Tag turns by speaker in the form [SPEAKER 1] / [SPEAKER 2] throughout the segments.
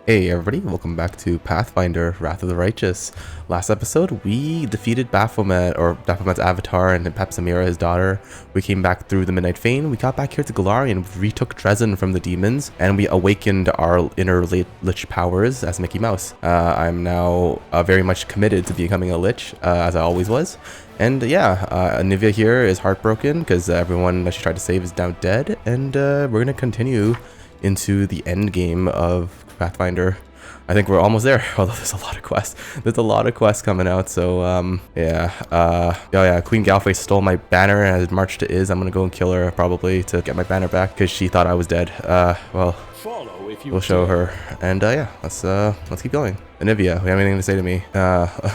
[SPEAKER 1] Hey everybody, welcome back to Pathfinder Wrath of the Righteous. Last episode, we defeated Baphomet, or Baphomet's avatar, and Pepsamira, his daughter. We came back through the Midnight Fane, we got back here to Golarion, we retook Drezen from the demons, and we awakened our inner Lich powers as Mickey Mouse. I'm now very much committed to becoming a Lich, as I always was. And yeah, Anivia here is heartbroken because everyone that she tried to save is now dead, and we're going to continue into the end game of Pathfinder. I think we're almost there, although there's a lot of quests. There's a lot of quests coming out, so yeah. Queen Galfrey stole my banner and has marched to Iz. I'm gonna go and kill her probably to get my banner back because she thought I was dead. Well, we'll show her. And yeah, let's keep going. Anivia, you have anything to say to me?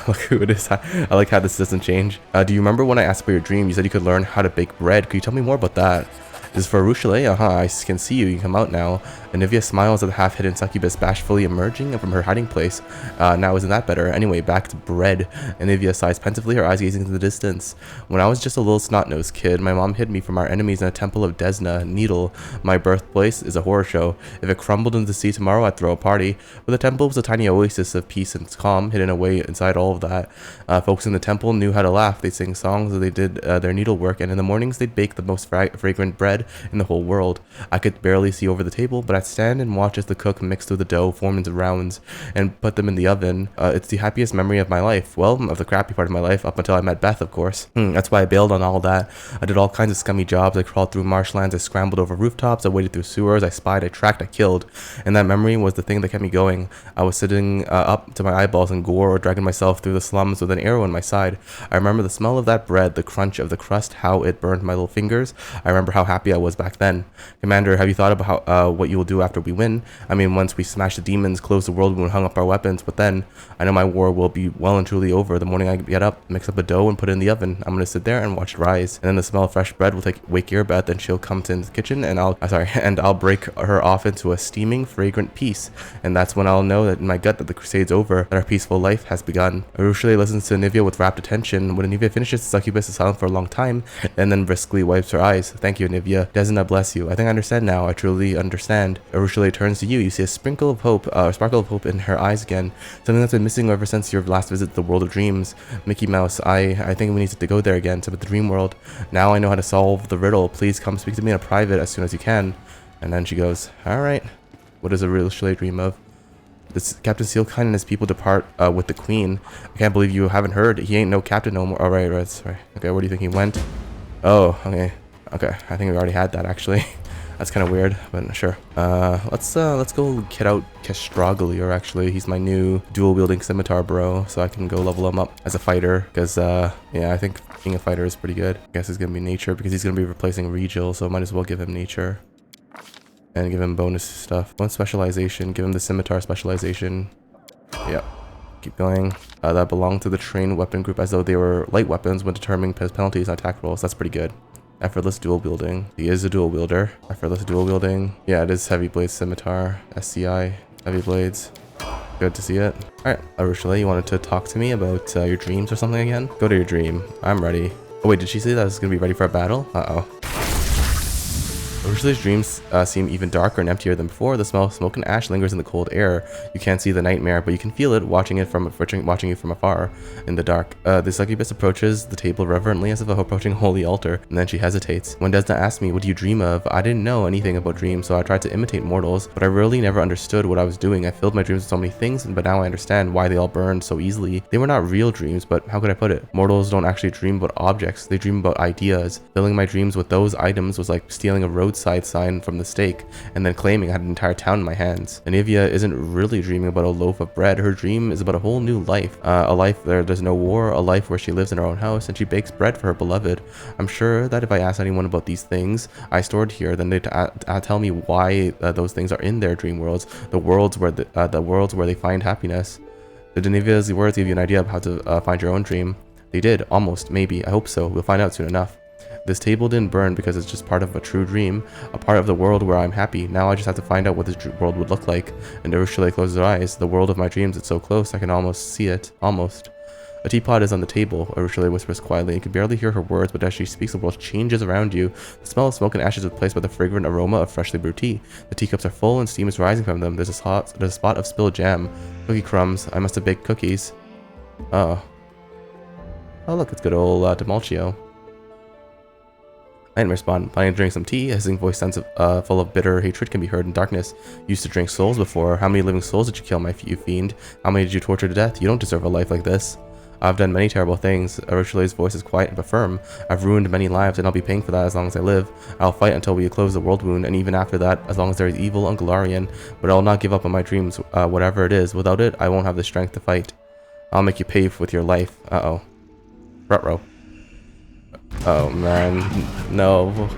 [SPEAKER 1] Look who it is. I like how this doesn't change. Do you remember when I asked about your dream? You said you could learn how to bake bread. Could you tell me more about that? This is for Arueshalae. I can see you. You can come out now. Anivia smiles at the half-hidden succubus bashfully emerging from her hiding place. Now isn't that better? Anyway, back to bread. Anivia sighs pensively, her eyes gazing into the distance. When I was just a little snot-nosed kid, my mom hid me from our enemies in a temple of Desna, Needle. My birthplace is a horror show. If it crumbled into the sea tomorrow, I'd throw a party. But the temple was a tiny oasis of peace and calm, hidden away inside all of that. Folks in the temple knew how to laugh. They sang songs, they did their needlework, and in the mornings they'd bake the most fragrant bread in the whole world. I could barely see over the table, but I'd stand and watch as the cook mixed through the dough, form into rounds, and put them in the oven. It's the happiest memory of my life. Well, of the crappy part of my life, up until I met Beth, of course. That's why I bailed on all that. I did all kinds of scummy jobs. I crawled through marshlands, I scrambled over rooftops, I waded through sewers, I spied, I tracked, I killed. And that memory was the thing that kept me going. I was sitting up to my eyeballs in gore or dragging myself through the slums with an arrow in my side. I remember the smell of that bread, the crunch of the crust, how it burned my little fingers. I remember how happy I was back then. Commander, have you thought about how, what you will do after we win? I mean, once we smash the demons, close the Worldwound, hung up our weapons, but then I know my war will be well and truly over. The morning I get up, mix up a dough and put it in the oven. I'm gonna sit there and watch it rise, and then the smell of fresh bread will wake your Beth, and she'll come to the kitchen, and I'll break her off into a steaming, fragrant piece, and that's when I'll know that in my gut that the Crusade's over, that our peaceful life has begun. Arueshalae listens to Anivia with rapt attention. When Anivia finishes, the succubus is silent for a long time, and then briskly wipes her eyes. Thank you, Anivia. Desna bless you. I think I understand now. I truly understand. Arueshalae turns to you. You see a sparkle of hope in her eyes again. Something that's been missing ever since your last visit to the world of dreams. Mickey Mouse, I think we need to go there again, to the dream world. Now I know how to solve the riddle. Please come speak to me in a private as soon as you can. And then she goes, alright. What does Arueshalae dream of? This Captain Sealkind and his people depart with the queen. I can't believe you haven't heard. He ain't no captain no more. Oh, right, sorry. Okay, where do you think he went? Oh, okay. Okay, I think we already had that actually. That's kind of weird, but sure. Let's go kit out Kestrogalier. Actually, he's my new dual-wielding scimitar bro, so I can go level him up as a fighter. Because yeah, I think being a fighter is pretty good. I guess it's gonna be nature because he's gonna be replacing Regill, so I might as well give him nature and give him bonus stuff. One specialization, give him the scimitar specialization. Yep. Keep going. That belonged to the trained weapon group as though they were light weapons when determining penalties on attack rolls. That's pretty good. Effortless dual wielding. He is a dual wielder. Effortless dual wielding. Yeah, it is heavy blades scimitar. SCI. Heavy blades. Good to see it. Alright, Arueshalae, you wanted to talk to me about your dreams or something again? Go to your dream. I'm ready. Oh wait, did she say that I was gonna be ready for a battle? Uh-oh. Arueshalae's dreams seem even darker and emptier than before. The smell of smoke and ash lingers in the cold air. You can't see the nightmare, but you can feel it watching you from afar in the dark. The succubus approaches the table reverently as if approaching a holy altar, and then she hesitates. When Desna asked me, what do you dream of? I didn't know anything about dreams, so I tried to imitate mortals, but I really never understood what I was doing. I filled my dreams with so many things, but now I understand why they all burned so easily. They were not real dreams, but how could I put it? Mortals don't actually dream about objects, they dream about ideas. Filling my dreams with those items was like stealing a roadside sign from the stake and then claiming I had an entire town in my hands. Anivia isn't really dreaming about a loaf of bread. Her dream is about a whole new life. A life where there's no war, a life where she lives in her own house and she bakes bread for her beloved. I'm sure that if I asked anyone about these things I stored here, then they'd tell me why those things are in their dream worlds, the worlds where they find happiness. Did Anivia's words give you an idea of how to find your own dream? They did, almost, maybe. I hope so. We'll find out soon enough. This table didn't burn because it's just part of a true dream, a part of the world where I'm happy. Now I just have to find out what this world would look like. And Arueshalae closes her eyes. The world of my dreams, it's so close, I can almost see it. Almost. A teapot is on the table, Arueshalae whispers quietly. You can barely hear her words, but as she speaks, the world changes around you. The smell of smoke and ashes is replaced by the fragrant aroma of freshly brewed tea. The teacups are full and steam is rising from them. There's a spot of spilled jam. Cookie crumbs. I must have baked cookies. Oh. Oh look, it's good old Demolcio. I didn't respond. Planning to drink some tea. A hissing voice full of bitter hatred can be heard in darkness. You used to drink souls before. How many living souls did you kill, you fiend? How many did you torture to death? You don't deserve a life like this. I've done many terrible things. Arueshalae's voice is quiet but firm. I've ruined many lives, and I'll be paying for that as long as I live. I'll fight until we close the Worldwound, and even after that, as long as there is evil on Golarion. But I'll not give up on my dreams, whatever it is. Without it, I won't have the strength to fight. I'll make you pay with your life. Uh-oh. Ruh-roh. Oh, man. No.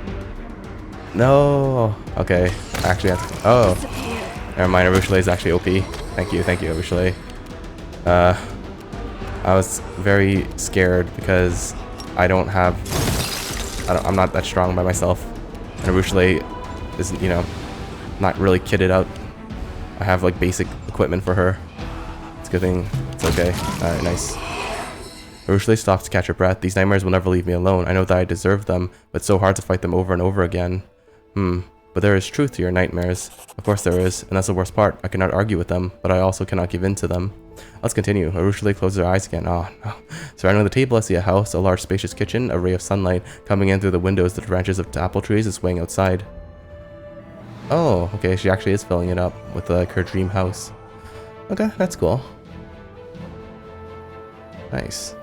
[SPEAKER 1] No. Okay. I actually have to... Oh. Never mind. Arueshalae is actually OP. Thank you, Arueshalae. I was very scared because I'm not that strong by myself. And Arueshalae isn't, you know, not really kitted out. I have like basic equipment for her. It's a good thing. It's okay. Alright, nice. Arueshalae stops to catch her breath. These nightmares will never leave me alone. I know that I deserve them, but it's so hard to fight them over and over again. But there is truth to your nightmares. Of course there is, and that's the worst part. I cannot argue with them, but I also cannot give in to them. Let's continue. Arueshalae closes her eyes again. Oh, no. Surrounding the table, I see a house, a large spacious kitchen, a ray of sunlight coming in through the windows. The branches of apple trees is swaying outside. Oh, okay, she actually is filling it up with like her dream house. Okay, that's cool. Nice.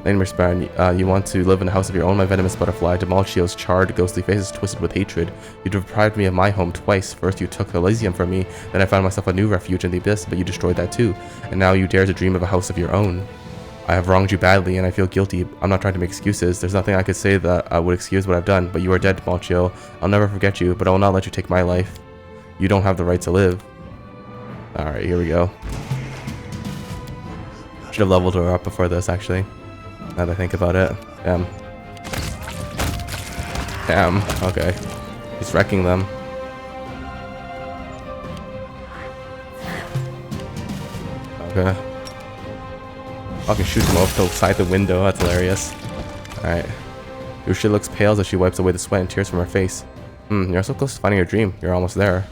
[SPEAKER 1] Nightmares Baron, you want to live in a house of your own, my venomous butterfly. Demolcio's charred, ghostly face is twisted with hatred. You deprived me of my home twice. First you took Elysium from me, then I found myself a new refuge in the abyss, but you destroyed that too. And now you dare to dream of a house of your own. I have wronged you badly, and I feel guilty. I'm not trying to make excuses. There's nothing I could say that would excuse what I've done, but you are dead, Demolcio. I'll never forget you, but I will not let you take my life. You don't have the right to live. Alright, here we go. Should have leveled her up before this, actually. Now that I think about it. Damn. Damn. Okay. He's wrecking them. Okay. I can shoot them off outside the window. That's hilarious. Alright. Arueshalae looks pale as she wipes away the sweat and tears from her face. You're so close to finding your dream. You're almost there.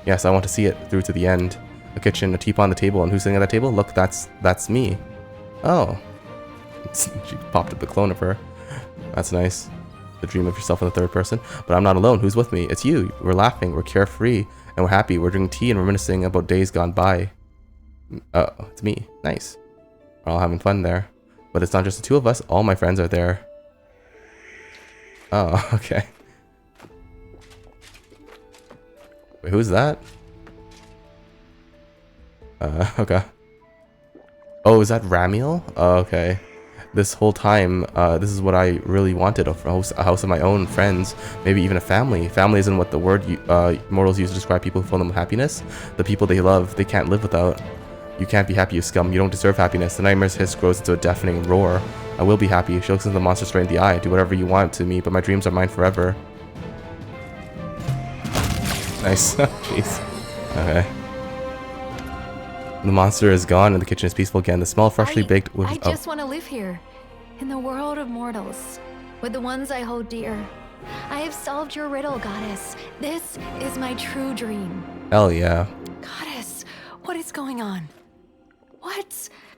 [SPEAKER 1] Yes, I want to see it through to the end. A kitchen, a teapot on the table, and who's sitting at that table? Look, that's me. Oh. She popped up a clone of her. That's nice. The dream of yourself in the third person. But I'm not alone. Who's with me? It's you. We're laughing. We're carefree. And we're happy. We're drinking tea and reminiscing about days gone by. Oh, it's me. Nice. We're all having fun there. But it's not just the two of us. All my friends are there. Oh, okay. Wait, who's that? Okay. Oh, is that Ramiel? Oh, okay. This whole time, this is what I really wanted, a house of my own, friends, maybe even a family. Family isn't what the word mortals use to describe people who fill them with happiness. The people they love, they can't live without. You can't be happy, you scum. You don't deserve happiness. The nightmare's hiss grows into a deafening roar. I will be happy. She looks into the monster straight in the eye. Do whatever you want to me, but my dreams are mine forever. Nice. Jeez. Okay. The monster is gone and the kitchen is peaceful again. The smell of freshly baked with...
[SPEAKER 2] I just want to live here, in the world of mortals, with the ones I hold dear. I have solved your riddle, goddess. This is my true dream.
[SPEAKER 1] Hell yeah.
[SPEAKER 2] Goddess, what is going on?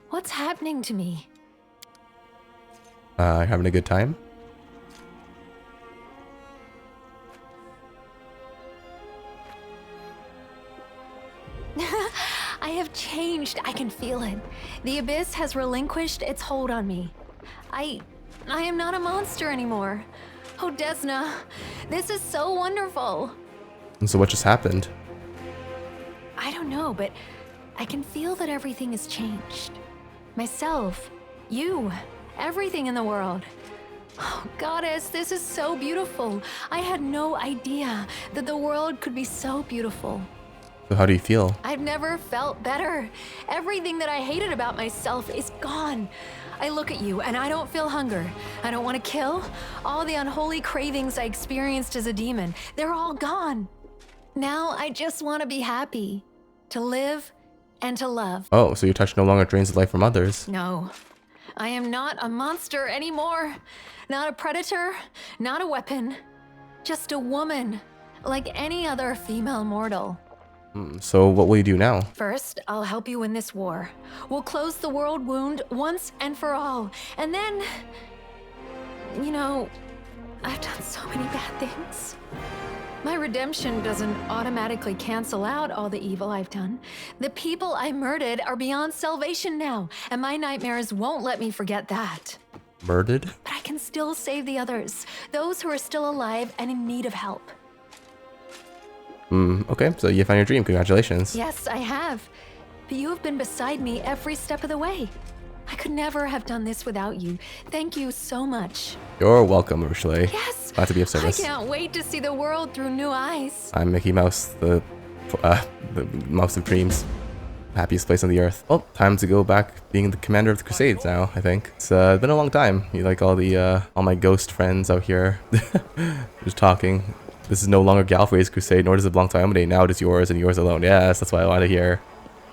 [SPEAKER 2] What's happening to me?
[SPEAKER 1] Having a good time?
[SPEAKER 2] I have changed. I can feel it. The abyss has relinquished its hold on me. I am not a monster anymore. Oh, Desna, this is so wonderful.
[SPEAKER 1] And so what just happened?
[SPEAKER 2] I don't know, but I can feel that everything has changed. Myself, you, everything in the world. Oh, goddess, this is so beautiful. I had no idea that the world could be so beautiful.
[SPEAKER 1] So how do you feel?
[SPEAKER 2] I've never felt better. Everything that I hated about myself is gone. I look at you and I don't feel hunger. I don't want to kill. All the unholy cravings I experienced as a demon, they're all gone. Now I just want to be happy, to live and to love.
[SPEAKER 1] Oh, so your touch no longer drains the life from others.
[SPEAKER 2] No, I am not a monster anymore. Not a predator, not a weapon. Just a woman, like any other female mortal.
[SPEAKER 1] So what will you do now?
[SPEAKER 2] First, I'll help you in this war. We'll close the Worldwound once and for all. And then, you know, I've done so many bad things. My redemption doesn't automatically cancel out all the evil I've done. The people I murdered are beyond salvation now, and my nightmares won't let me forget that.
[SPEAKER 1] Murdered?
[SPEAKER 2] But I can still save the others, those who are still alive and in need of help.
[SPEAKER 1] Okay, so you found your dream. Congratulations.
[SPEAKER 2] Yes, I have. But you have been beside me every step of the way. I could never have done this without you. Thank you so much.
[SPEAKER 1] You're welcome, Arueshalae.
[SPEAKER 2] Yes.
[SPEAKER 1] Glad to be of service.
[SPEAKER 2] I can't wait to see the world through new eyes.
[SPEAKER 1] I'm Mickey Mouse, the mouse of dreams. Happiest place on the earth. Well, time to go back being the commander of the Crusades now, I think. It's been a long time. You like all my ghost friends out here just talking. This is no longer Galfrey's crusade, nor does it belong to Amade. Now it is yours and yours alone. Yes, that's what I want to hear.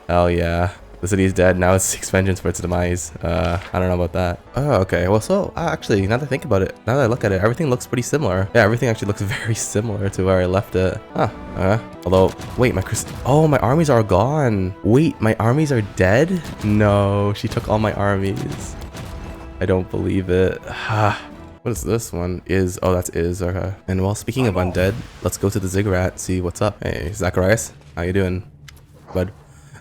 [SPEAKER 1] Hell yeah. The city is dead. Now it seeks vengeance for its demise. I don't know about that. Oh, okay. Well, so actually, now that I think about it, now that I look at it, everything looks pretty similar. Yeah, everything actually looks very similar to where I left it. Huh. Although, wait, my armies are gone. Wait, my armies are dead? No, she took all my armies. I don't believe it. What is this one? Oh, that's okay. And well, speaking of undead, let's go to the Ziggurat, see what's up. Hey, Zacharias, how you doing, bud?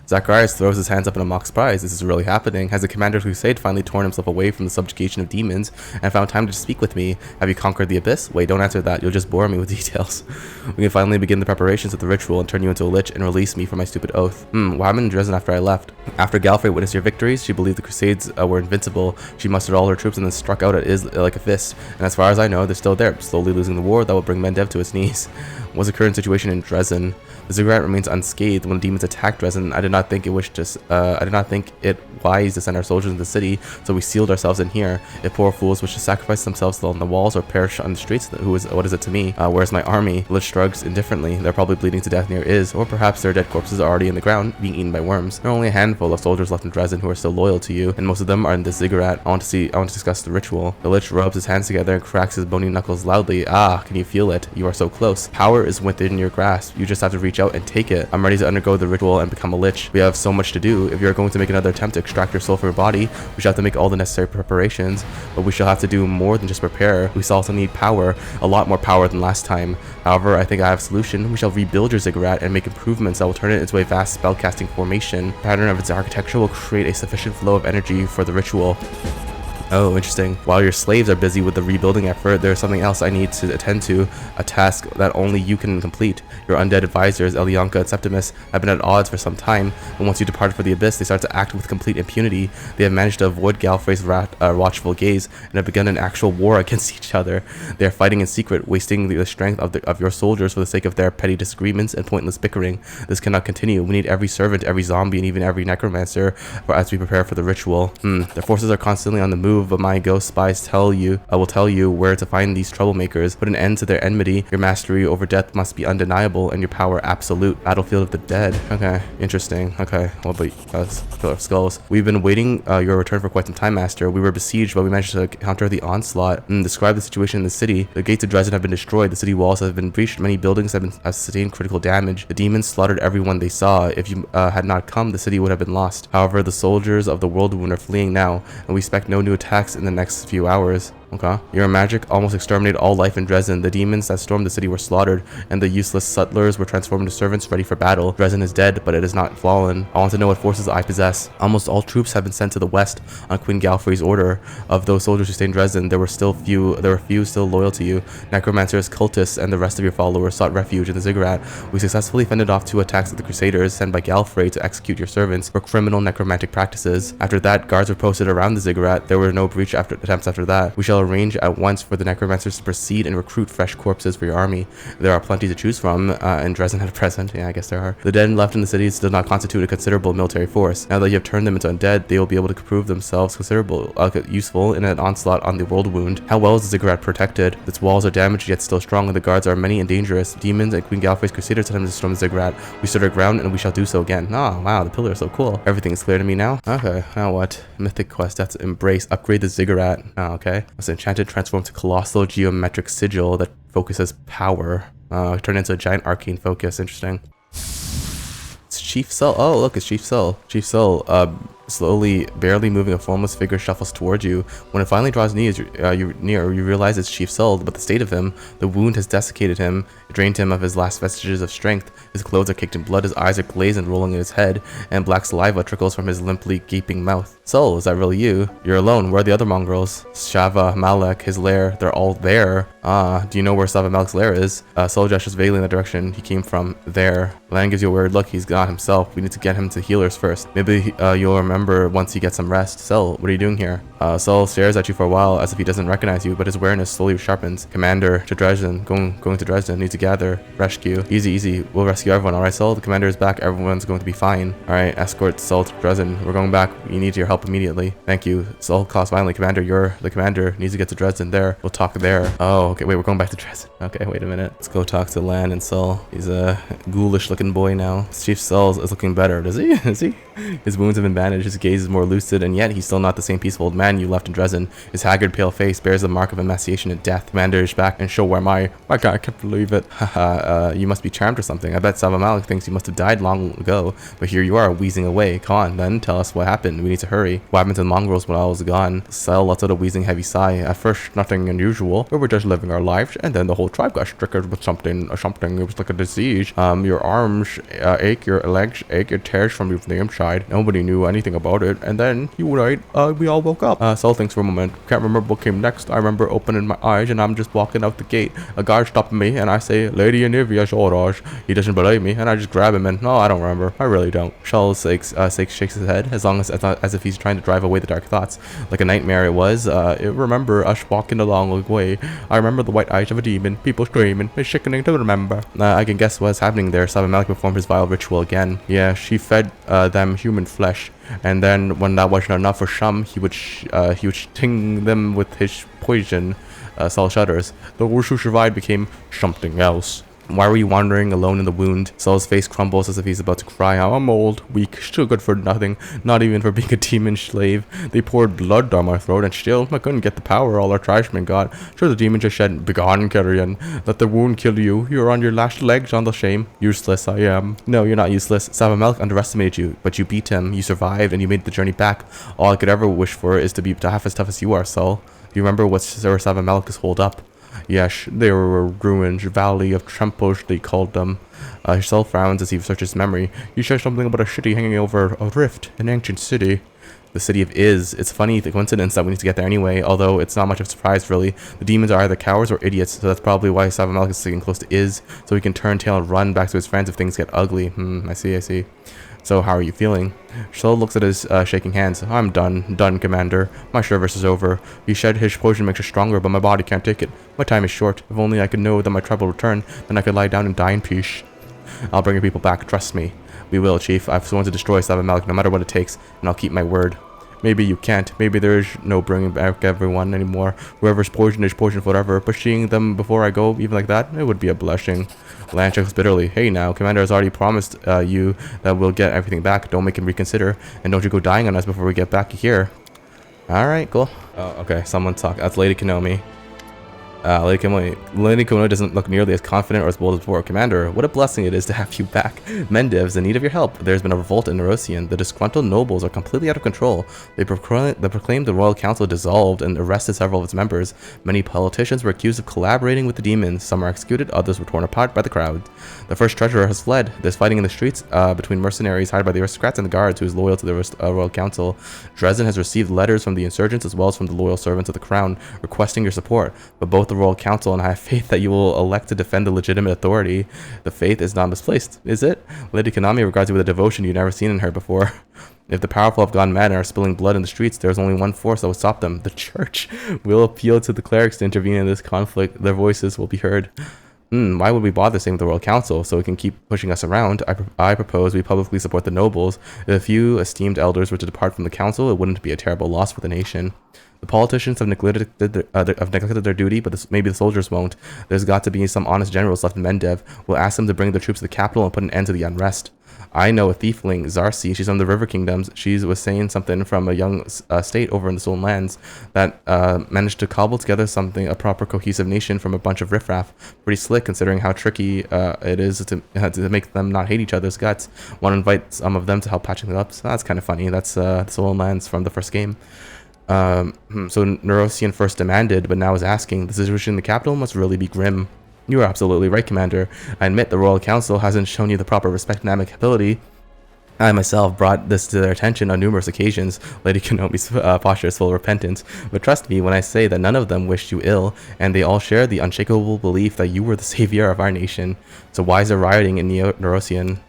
[SPEAKER 1] Zacharias throws his hands up in a mock surprise. This is really happening. Has the commander of the Crusade finally torn himself away from the subjugation of demons and found time to speak with me? Have you conquered the abyss? Wait, don't answer that. You'll just bore me with details. We can finally begin the preparations of the ritual and turn you into a lich and release me from my stupid oath. What happened in Drezen after I left? After Galfrey witnessed your victories, she believed the Crusades were invincible. She mustered all her troops and then struck out at like a fist. And as far as I know, they're still there, slowly losing the war that will bring Mendev to its knees. What's the current situation in Drezen? The Ziggurat remains unscathed. When demons attacked Drezen, I did not think it wise to send our soldiers into the city, so we sealed ourselves in here. If poor fools wish to sacrifice themselves on the walls or perish on the streets, what is it to me? Where's my army? The Lich shrugs indifferently. They're probably bleeding to death near Iz, or perhaps their dead corpses are already in the ground, being eaten by worms. There are only a handful of soldiers left in Drezen who are still loyal to you, and most of them are in the Ziggurat. I want to discuss the ritual. The Lich rubs his hands together and cracks his bony knuckles loudly. Can you feel it? You are so close. Power is within your grasp. You just have to reach out and take it. I'm ready to undergo the ritual and become a Lich. We have so much to do. If you're going to make another attempt to extract your soul from your body, we shall have to make all the necessary preparations, but we shall have to do more than just prepare. We also need power, a lot more power than last time. However, I think I have a solution. We shall rebuild your Ziggurat and make improvements that will turn it into a vast spellcasting formation. The pattern of its architecture will create a sufficient flow of energy for the ritual. Oh, interesting. While your slaves are busy with the rebuilding effort, there's something else I need to attend to, a task that only you can complete. Your undead advisors, Elionka and Septimus, have been at odds for some time, and once you departed for the Abyss, they started to act with complete impunity. They have managed to avoid Galfrey's watchful gaze, and have begun an actual war against each other. They are fighting in secret, wasting the strength of your soldiers for the sake of their petty disagreements and pointless bickering. This cannot continue. We need every servant, every zombie, and even every necromancer as we prepare for the ritual. Their forces are constantly on the move, but my ghost spies will tell you where to find these troublemakers. Put an end to their enmity. Your mastery over death must be undeniable, and your power absolute. Battlefield of the dead. Okay, interesting. Okay, what about Killer of Skulls? We've been waiting your return for quite some time, Master. We were besieged, but we managed to counter the onslaught. Describe the situation in the city. The gates of Drezen have been destroyed. The city walls have been breached. Many buildings have sustained critical damage. The demons slaughtered everyone they saw. If you had not come, the city would have been lost. However, the soldiers of the Worldwound are fleeing now, and we expect no new attacks in the next few hours. Okay. Your magic almost exterminated all life in Drezen. The demons that stormed the city were slaughtered, and the useless sutlers were transformed into servants ready for battle. Drezen is dead, but it is not fallen. I want to know what forces I possess. Almost all troops have been sent to the west on Queen Galfrey's order. Of those soldiers who stayed in Drezen, there were few still loyal to you. Necromancers, cultists, and the rest of your followers sought refuge in the Ziggurat. We successfully fended off 2 attacks of the Crusaders sent by Galfrey to execute your servants for criminal necromantic practices. After that, guards were posted around the Ziggurat. There were no breach attempts after that. We shall shall arrange at once for the necromancers to proceed and recruit fresh corpses for your army. There are plenty to choose from, and Drezen had a present. Yeah, I guess there are. The dead left in the cities does not constitute a considerable military force. Now that you have turned them into undead, they will be able to prove themselves useful in an onslaught on the Worldwound. How well is the ziggurat protected? Its walls are damaged yet still strong, and the guards are many and dangerous. Demons and Queen Galfrey's crusaders attempt to storm the ziggurat. We stood our ground, and we shall do so again. Oh, wow, the pillar is so cool. Everything is clear to me now. Okay, now what? Mythic quest. That's embrace. Upgrade the ziggurat. Oh, okay. It's enchanted, transform to colossal geometric sigil that focuses power. Turn into a giant arcane focus. Interesting. It's Chief Soul. Oh, look, it's Chief Soul. Chief Soul, slowly, barely moving, a formless figure shuffles towards you. When it finally draws near, you realize it's Chief Soul, but the state of him, the wound has desiccated him, drained him of his last vestiges of strength. His clothes are caked in blood, his eyes are glazed and rolling in his head, and black saliva trickles from his limply gaping mouth. Soul, is that really you? You're alone. Where are the other mongrels? Savamalekh, his lair, they're all there. Do you know where Savamalekh's lair is? Soul gestures vaguely in the direction he came from. There. Lann gives you a weird look. He's not himself. We need to get him to healers first. Maybe you'll remember once he gets some rest. Soul, what are you doing here? Soul stares at you for a while as if he doesn't recognize you, but his awareness slowly sharpens. Commander, to Drezen. Going to Drezen. Need to gather. Rescue. Easy. We'll rescue everyone. Alright, Soul? The commander is back. Everyone's going to be fine. Alright, escort Soul to Drezen. We're going back. We need your help immediately. Thank you. Soul calls finally. Commander, you're the commander. Needs to get to Drezen. There. We'll talk there. Oh, okay. Wait, we're going back to Drezen. Okay, wait a minute. Let's go talk to Lann and Soul. He's a ghoulish looking boy now. Chief Soul is looking better. Does he? Is he? His wounds have been bandaged. His gaze is more lucid, and yet he's still not the same peaceful old man you left in Drezen. His haggard, pale face bears the mark of emaciation and death. Commander is back, and show where my God, I can't believe it. Haha, you must be charmed or something. I bet Savamalekh thinks you must have died long ago, but here you are, wheezing away. Come on, then, tell us what happened. We need to hurry. What happened to the mongrels when I was gone? Soul lets out a wheezing, heavy sigh. At first, nothing unusual. We were just living our lives, and then the whole tribe got stricken with something. It was like a disease. Your arms ache, your legs ache, it tears from you from the inside. Nobody knew anything about it, and then you died. We all woke up. Soul thinks for a moment. Can't remember what came next. I remember opening my eyes, and I'm just walking out the gate. A guard stopped me, and I say, Lady Anivia Shorage. He doesn't believe me, and I just grab him, and no, I don't remember. I really don't. Soul shakes his head, as if he's trying to drive away the dark thoughts. Like a nightmare it was. Remember us walking along the way. I remember the white eyes of a demon, people screaming. It's sickening to remember. I can guess what's happening there. Savamalekh performed his vile ritual again. Yeah, she fed them human flesh, and then when that wasn't enough for some, he would sting them with his poison. Soul shudders. Those who survived became something else. Why were you wandering alone in the wound? Soul's face crumbles as if he's about to cry out. I'm old, weak, still good for nothing, not even for being a demon slave. They poured blood down my throat, and still I couldn't get the power all our tribesmen got. Sure, the demon just said, begone, Carrion. Let the wound kill you. You're on your last legs on the shame. Useless, I am. No, you're not useless. Savamalekh underestimated you, but you beat him. You survived, and you made the journey back. All I could ever wish for is to be half as tough as you are, Soul. Do you remember what Savamalekh is holed up? Yes, they were a ruined valley of temples, they called them. Soul frowns as he searches memory. You said something about a city hanging over a rift, an ancient city. The city of Iz. It's funny, the coincidence that we need to get there anyway, although it's not much of a surprise really. The demons are either cowards or idiots, so that's probably why Savamalekh is sticking close to Iz, so he can turn tail and run back to his friends if things get ugly. I see. So how are you feeling? Soul looks at his shaking hands. I'm done, Commander. My service is over. You said his poison makes us stronger, but my body can't take it. My time is short. If only I could know that my tribe will return, then I could lie down and die in peace. I'll bring your people back, trust me. We will, Chief. I've sworn to destroy Savamalekh no matter what it takes, and I'll keep my word. Maybe you can't. Maybe there is no bringing back everyone anymore. Whoever's poison is poison forever. But seeing them before I go, even like that, it would be a blessing. Lann chuckles bitterly. Hey now, Commander has already promised you that we'll get everything back. Don't make him reconsider. And don't you go dying on us before we get back here. Alright, cool. Oh, okay, someone talk. That's Lady Kenomi. Lady Kenomi doesn't look nearly as confident or as bold as before. Commander, what a blessing it is to have you back. Mendiv's in need of your help. There's been a revolt in Nerosian. The disgruntled nobles are completely out of control. They proclaimed the royal council dissolved and arrested several of its members. Many politicians were accused of collaborating with the demons. Some are executed, others were torn apart by the crowd. The first treasurer has fled. There's fighting in the streets between mercenaries hired by the aristocrats and the guards who is loyal to the royal council. Drezen has received letters from the insurgents as well as from the loyal servants of the crown requesting your support, but both the Royal Council, and I have faith that you will elect to defend the legitimate authority. The faith is not misplaced, is it? Lady Konami regards you with a devotion you've never seen in her before. If the powerful have gone mad and are spilling blood in the streets, there's only one force that will stop them: the Church. We'll appeal to the clerics to intervene in this conflict. Their voices will be heard. Why would we bother staying with the Royal Council so it can keep pushing us around? I propose we publicly support the nobles. If a few esteemed elders were to depart from the council, it wouldn't be a terrible loss for the nation. The politicians have neglected their duty, but maybe the soldiers won't. There's got to be some honest generals left in Mendev. We'll ask them to bring their troops to the capital and put an end to the unrest. I know a thiefling, Zarsi. She's from the River Kingdoms. She was saying something from a young state over in the Stolen Lands that managed to cobble together a proper cohesive nation from a bunch of riffraff. Pretty slick considering how tricky it is to make them not hate each other's guts. Want to invite some of them to help patching it up. So that's kind of funny. That's the Stolen Lands from the first game. So Nerosian first demanded, but now is asking. The situation in the capital must really be grim. You are absolutely right, Commander. I admit the Royal Council hasn't shown you the proper respect and amicability. I myself brought this to their attention on numerous occasions. Lady Konomi's posture is full of repentance, but trust me when I say that none of them wished you ill, and they all share the unshakable belief that you were the savior of our nation. So why is there rioting in Nerosian?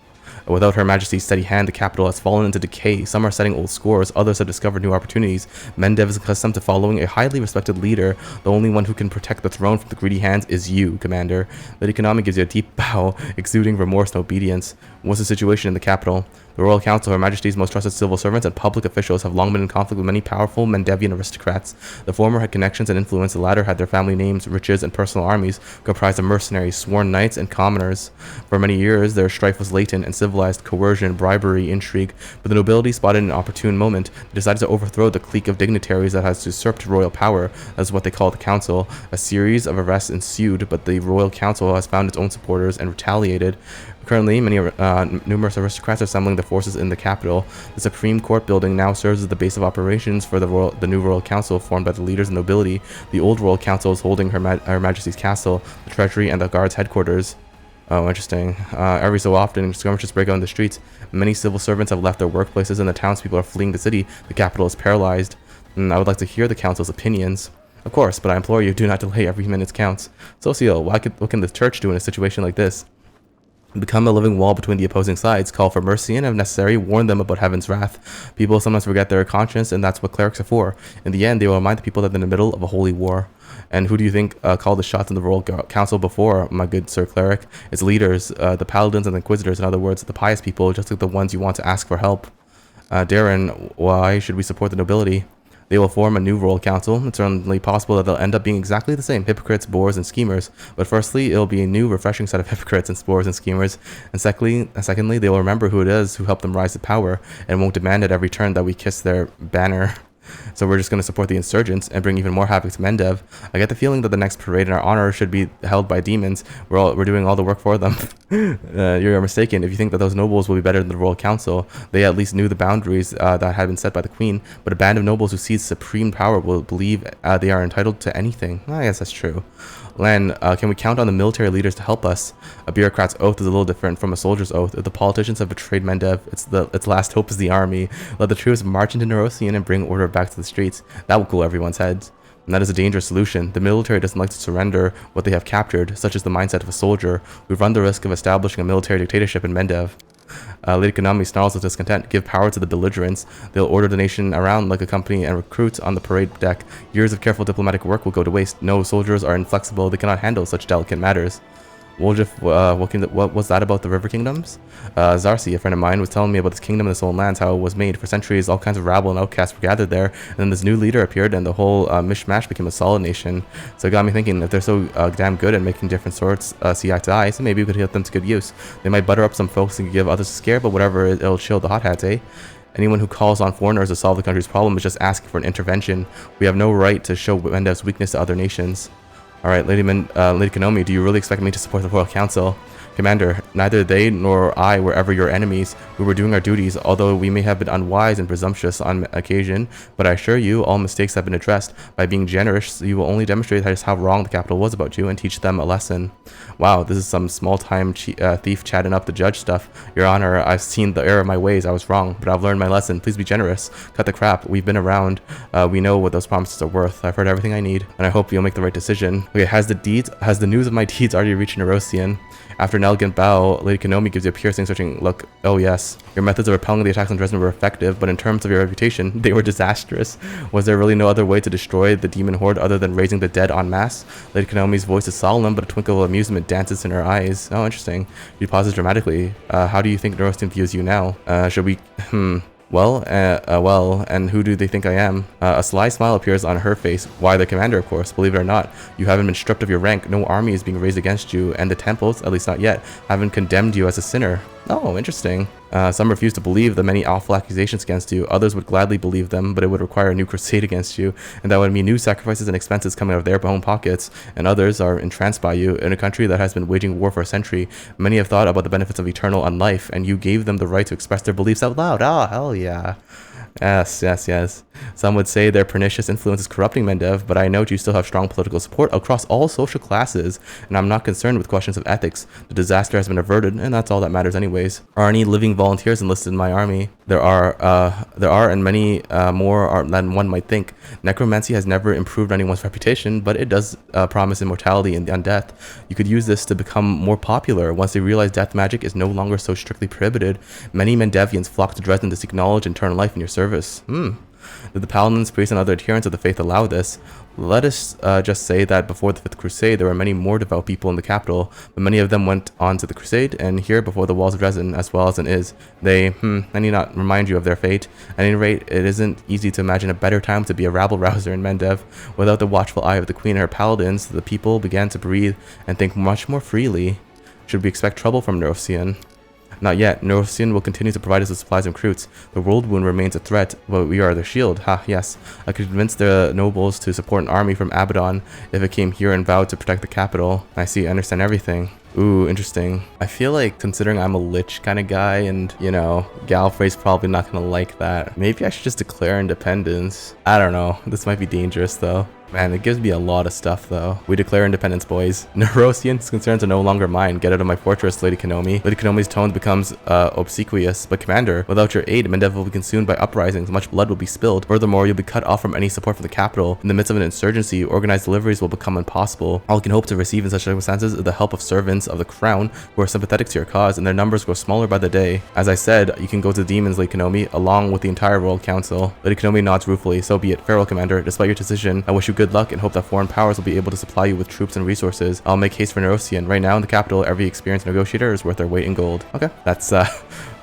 [SPEAKER 1] Without Her Majesty's steady hand, the capital has fallen into decay. Some are setting old scores, others have discovered new opportunities. Mendev is accustomed to following a highly respected leader. The only one who can protect the throne from the greedy hands is you, Commander. Lady Konami gives you a deep bow, exuding remorse and obedience. What's the situation in the capital? The Royal Council, Her Majesty's most trusted civil servants, and public officials have long been in conflict with many powerful Mendevian aristocrats. The former had connections and influence, the latter had their family names, riches, and personal armies comprised of mercenaries, sworn knights, and commoners. For many years, their strife was latent and civilized: coercion, bribery, intrigue. But the nobility spotted an opportune moment. They decided to overthrow the clique of dignitaries that has usurped royal power. That's what they call the council. A series of arrests ensued, but the Royal Council has found its own supporters and retaliated. Currently, numerous aristocrats are assembling their forces in the capital. The Supreme Court building now serves as the base of operations for the new Royal Council formed by the leaders of nobility. The old Royal Council is holding Her Majesty's castle, the treasury, and the guards' headquarters. Oh, interesting. Every so often, skirmishes break out in the streets. Many civil servants have left their workplaces and the townspeople are fleeing the city. The capital is paralyzed. I would like to hear the council's opinions. Of course, but I implore you, do not delay. Every minute counts. Socio, what can the church do in a situation like this? Become a living wall between the opposing sides, call for mercy, and if necessary, warn them about heaven's wrath. People sometimes forget their conscience, and that's what clerics are for. In the end, they will remind the people that they're in the middle of a holy war. And who do you think called the shots in the Royal Council before, my good Sir Cleric? Its leaders, the paladins and the inquisitors, in other words, the pious people, just like the ones you want to ask for help. Darren, why should we support the nobility? They will form a new Royal Council. It's certainly possible that they'll end up being exactly the same: hypocrites, boors, and schemers. But firstly, it'll be a new, refreshing set of hypocrites and boors and schemers. And secondly, they will remember who it is who helped them rise to power and won't demand at every turn that we kiss their banner. So we're just going to support the insurgents and bring even more havoc to Mendev. I get the feeling that the next parade in our honor should be held by demons. We're doing all the work for them. You're mistaken if you think that those nobles will be better than the Royal Council. They at least knew the boundaries that had been set by the Queen, but a band of nobles who sees supreme power will believe they are entitled to anything. I guess that's true. Lann, can we count on the military leaders to help us? A bureaucrat's oath is a little different from a soldier's oath. If the politicians have betrayed Mendev, its last hope is the army. Let the troops march into Nerosian and bring order back to the streets. That will cool everyone's heads. And that is a dangerous solution. The military doesn't like to surrender what they have captured, such as the mindset of a soldier. We run the risk of establishing a military dictatorship in Mendev. Lady Konami snarls with discontent. Give power to the belligerents. They'll order the nation around like a company and recruit on the parade deck. Years of careful diplomatic work will go to waste. No, soldiers are inflexible. They cannot handle such delicate matters. Woljif, what was that about the River Kingdoms? Zarsi, a friend of mine, was telling me about this kingdom in the Stolen Lands, how it was made. For centuries, all kinds of rabble and outcasts were gathered there, and then this new leader appeared, and the whole mishmash became a solid nation. So it got me thinking, if they're so damn good at making different sorts see eye to eye, so maybe we could put them to good use. They might butter up some folks and give others a scare, but whatever, it'll chill the hot hats, eh? Anyone who calls on foreigners to solve the country's problem is just asking for an intervention. We have no right to show Mendev's weakness to other nations. Alright, Lady Konami, do you really expect me to support the Royal Council? Commander, neither they nor I were ever your enemies. We were doing our duties, although we may have been unwise and presumptuous on occasion, but I assure you all mistakes have been addressed. By being generous, you will only demonstrate just how wrong the capital was about you and teach them a lesson. Wow, this is some small-time thief chatting up the judge stuff. Your Honor, I've seen the error of my ways. I was wrong, but I've learned my lesson. Please be generous. Cut the crap. We've been around. We know what those promises are worth. I've heard everything I need, and I hope you'll make the right decision. Okay, has the news of my deeds already reached Nerosian? After an elegant bow, Lady Kenomi gives you a piercing, searching look. Oh yes, your methods of repelling the attacks on Drezen were effective, but in terms of your reputation, they were disastrous. Was there really no other way to destroy the demon horde other than raising the dead en masse? Lady Konomi's voice is solemn, but a twinkle of amusement dances in her eyes. Oh, interesting. She pauses dramatically. How do you think Nerosian views you now? Should we... Well, and who do they think I am? A sly smile appears on her face. Why, the commander, of course. Believe it or not, you haven't been stripped of your rank. No army is being raised against you, and the temples, at least not yet, haven't condemned you as a sinner. Oh, interesting. Some refuse to believe the many awful accusations against you. Others would gladly believe them, but it would require a new crusade against you, and that would mean new sacrifices and expenses coming out of their own pockets. And others are entranced by you. In a country that has been waging war for a century, many have thought about the benefits of eternal life, and you gave them the right to express their beliefs out loud. Ah, hell yeah. Yes. Some would say their pernicious influence is corrupting Mendev, but I note you still have strong political support across all social classes, and I'm not concerned with questions of ethics. The disaster has been averted, and that's all that matters anyways. Are any living volunteers enlisted in my army? There are, and many more than one might think. Necromancy has never improved anyone's reputation, but it does promise immortality and undeath. You could use this to become more popular. Once they realize death magic is no longer so strictly prohibited, many Mendevians flock to Drezen to seek knowledge and eternal life in your service. Did the paladins, priests, and other adherents of the faith allow this? Let us just say that before the Fifth Crusade, there were many more devout people in the capital, but many of them went on to the Crusade, and here before the walls of Drezen, as well as in Is. They, I need not remind you of their fate. At any rate, it isn't easy to imagine a better time to be a rabble-rouser in Mendev. Without the watchful eye of the Queen and her paladins, the people began to breathe and think much more freely. Should we expect trouble from Nerosian? Not yet. Nerosian will continue to provide us with supplies and recruits. The Worldwound remains a threat, but we are their shield. Ha, yes. I could convince the nobles to support an army from Abaddon if it came here and vowed to protect the capital. I see, I understand everything. Ooh, interesting. I feel like, considering I'm a Lich kind of guy, and, you know, Gallifrey's probably not gonna like that, maybe I should just declare independence. I don't know. This might be dangerous, though. Man, it gives me a lot of stuff, though. We declare independence, boys. Nerosian's concerns are no longer mine. Get out of my fortress, Lady Kenomi. Lady Kenomi's tone becomes obsequious. But Commander, without your aid, Mendev will be consumed by uprisings. Much blood will be spilled. Furthermore, you'll be cut off from any support from the capital. In the midst of an insurgency, organized deliveries will become impossible. All you can hope to receive in such circumstances is the help of servants of the crown who are sympathetic to your cause, and their numbers grow smaller by the day. As I said, you can go to the demons, Lady Kenomi, along with the entire Royal Council. Lady Kenomi nods ruefully. So be it. Farewell, Commander. Despite your decision, I wish you good luck and hope that foreign powers will be able to supply you with troops and resources. I'll make haste for Nerosian. Right now in the capital, every experienced negotiator is worth their weight in gold. Okay, that's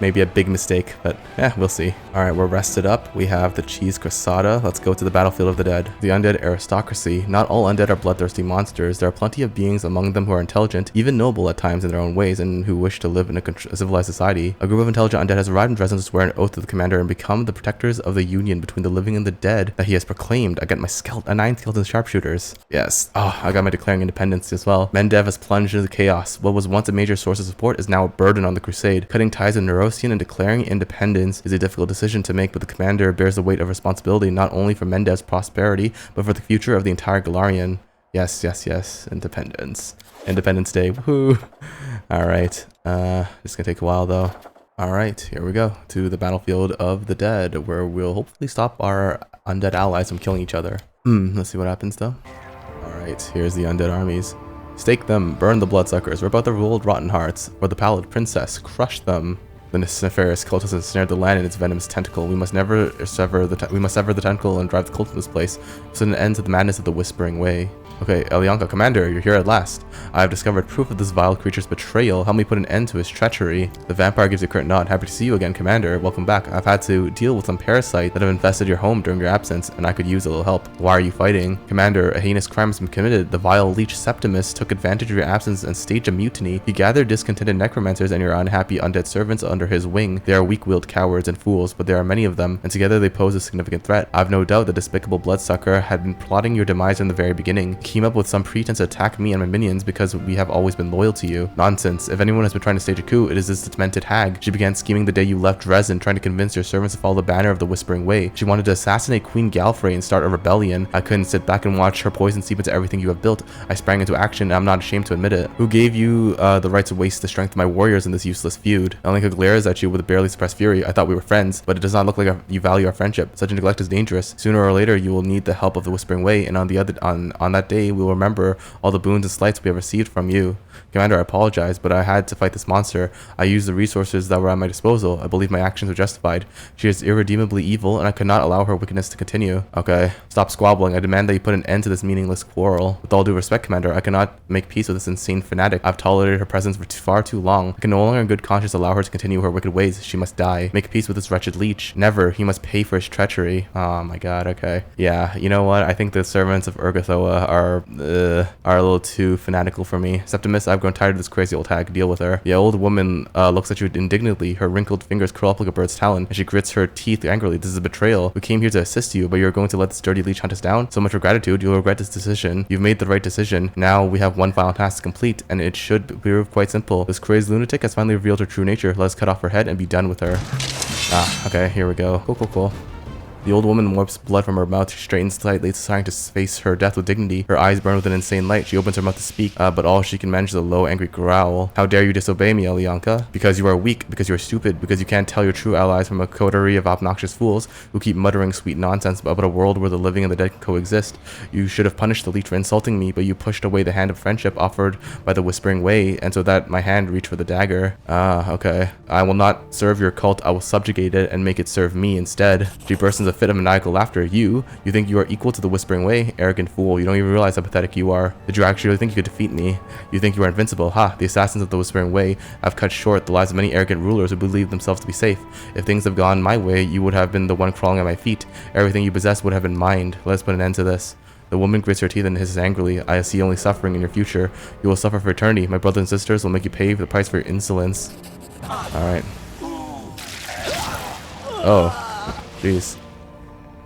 [SPEAKER 1] maybe a big mistake, but yeah, we'll see. Alright, we're rested up. We have the cheese cressada. Let's go to the battlefield of the dead. The undead aristocracy. Not all undead are bloodthirsty monsters. There are plenty of beings among them who are intelligent, even noble at times in their own ways, and who wish to live in a civilized society. A group of intelligent undead has arrived in Drezen to swear an oath to the commander and become the protectors of the union between the living and the dead that he has proclaimed. I get my 9 skeleton sharpshooters. Yes. Oh, I got my declaring independence as well. Mendev has plunged into chaos. What was once a major source of support is now a burden on the crusade. Cutting ties with Nerosian and declaring independence is a difficult decision to make, but the commander bears the weight of responsibility not only for Mendev's prosperity, but for the future of the entire Golarion. Yes. Independence. Independence Day. Woohoo. Alright. It's gonna take a while though. Alright, here we go. To the battlefield of the dead, where we'll hopefully stop our undead allies from killing each other. Let's see what happens though. Alright, here's the undead armies. Stake them, burn the bloodsuckers, rip out the ruled rotten hearts, or the pallid princess, crush them. The nefarious cultist has ensnared the land in its venomous tentacle. We must sever the tentacle and drive the cult from this place, so an end to the madness of the Whispering Way. Okay, Elyanka, Commander, you're here at last. I have discovered proof of this vile creature's betrayal. Help me put an end to his treachery. The vampire gives you a curt nod. Happy to see you again, Commander. Welcome back. I've had to deal with some parasites that have infested your home during your absence, and I could use a little help. Why are you fighting? Commander, a heinous crime has been committed. The vile Lich Septimus took advantage of your absence and staged a mutiny. He gathered discontented necromancers and your unhappy undead servants under his wing. They are weak-willed cowards and fools, but there are many of them, and together they pose a significant threat. I've no doubt the despicable bloodsucker had been plotting your demise from the very beginning. He came up with some pretense to attack me and my minions because we have always been loyal to you. Nonsense. If anyone has been trying to stage a coup, it is this demented hag. She began scheming the day you left Drezen, trying to convince your servants to follow the banner of the Whispering Way. She wanted to assassinate Queen Gallifrey and start a rebellion. I couldn't sit back and watch her poison seep into everything you have built. I sprang into action, and I'm not ashamed to admit it. Who gave you the right to waste the strength of my warriors in this useless feud? Elenka glares at you with a barely suppressed fury. I thought we were friends, but it does not look like you value our friendship. Such a neglect is dangerous. Sooner or later, you will need the help of the Whispering Way, and on that day, day, we will remember all the boons and slights we have received from you. Commander, I apologize, but I had to fight this monster. I used the resources that were at my disposal. I believe my actions were justified. She is irredeemably evil, and I could not allow her wickedness to continue. Okay, stop squabbling. I demand that you put an end to this meaningless quarrel. With all due respect, Commander, I cannot make peace with this insane fanatic. I've tolerated her presence for far too long. I can no longer in good conscience allow her to continue her wicked ways. She must die. Make peace with this wretched leech. Never. He must pay for his treachery. Oh my god, okay. Yeah, you know what? I think the servants of Urgathoa are a little too fanatical for me. Septimus, I've grown tired of this crazy old hag. Deal with her. The old woman looks at you indignantly. Her wrinkled fingers curl up like a bird's talon, and she grits her teeth angrily. This is a betrayal. We came here to assist you, but you're going to let this dirty leech hunt us down? So much for gratitude. You'll regret this decision. You've made the right decision. Now we have one final task to complete, and it should prove quite simple. This crazed lunatic has finally revealed her true nature. Let us cut off her head and be done with her. Ah, okay, here we go. Cool. The old woman wipes blood from her mouth. She straightens slightly, trying to face her death with dignity. Her eyes burn with an insane light. She opens her mouth to speak, but all she can manage is a low, angry growl. How dare you disobey me, Elianka? Because you are weak, because you are stupid, because you can't tell your true allies from a coterie of obnoxious fools who keep muttering sweet nonsense about a world where the living and the dead can coexist. You should have punished the leech for insulting me, but you pushed away the hand of friendship offered by the Whispering Way, and so that my hand reached for the dagger. Ah, okay. I will not serve your cult. I will subjugate it and make it serve me instead. She bursts into a fit of maniacal laughter. You think you are equal to the Whispering Way? Arrogant fool. You don't even realize how pathetic you are. Did you actually think you could defeat me? You think you are invincible? Ha! The assassins of the Whispering Way have cut short the lives of many arrogant rulers who believe themselves to be safe. If things have gone my way, you would have been the one crawling at my feet. Everything you possess would have been mine. Let us put an end to this. The woman grits her teeth and hisses angrily. I see only suffering in your future. You will suffer for eternity. My brothers and sisters will make you pay the price for your insolence. Alright. Oh. Jeez.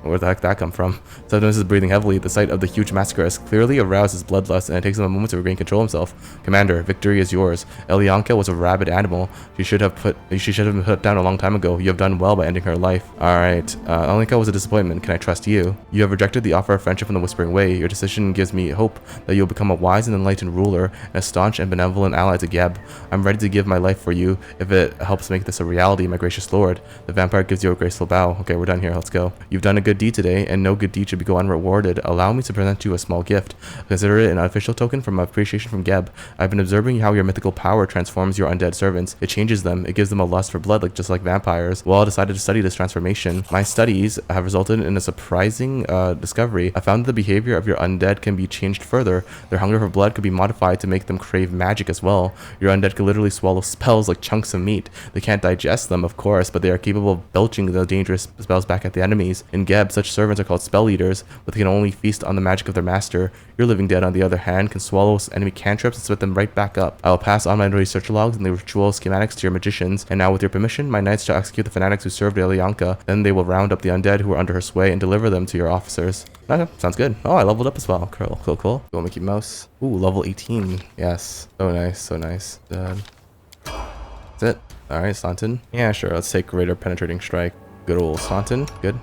[SPEAKER 1] Where the heck did that come from? Septimus is breathing heavily. The sight of the huge massacre has clearly aroused his bloodlust, and it takes him a moment to regain control himself. Commander, victory is yours. Elianka was a rabid animal. She should have been put down a long time ago. You have done well by ending her life. Alright. Elianka was a disappointment. Can I trust you? You have rejected the offer of friendship from the Whispering Way. Your decision gives me hope that you'll become a wise and enlightened ruler and a staunch and benevolent ally to Geb. I'm ready to give my life for you if it helps make this a reality, my gracious lord. The vampire gives you a graceful bow. Okay, we're done here. Let's go. You've done a good deed today, and no good deed should go unrewarded. Allow me to present you a small gift. Consider it an unofficial token from appreciation from Geb. I've been observing how your mythical power transforms your undead servants. It changes them. It gives them a lust for blood, just like vampires. Well, I decided to study this transformation. My studies have resulted in a surprising discovery. I found that the behavior of your undead can be changed further. Their hunger for blood could be modified to make them crave magic as well. Your undead can literally swallow spells like chunks of meat. They can't digest them, of course, but they are capable of belching the dangerous spells back at the enemies. In Geb, such servants are called spell eaters, but they can only feast on the magic of their master. Your living dead, on the other hand, can swallow enemy cantrips and spit them right back up. I will pass on my research logs and the ritual schematics to your magicians, and now with your permission, my knights shall execute the fanatics who served Elianka. Then they will round up the undead who are under her sway and deliver them to your officers. Okay, sounds good. Oh, I leveled up as well. Cool. Go Mickey Mouse. Ooh, level 18. Yes. So nice. That's it. Alright, Staunton. Yeah, sure. Let's take Greater Penetrating Strike. Good old Staunton. Good.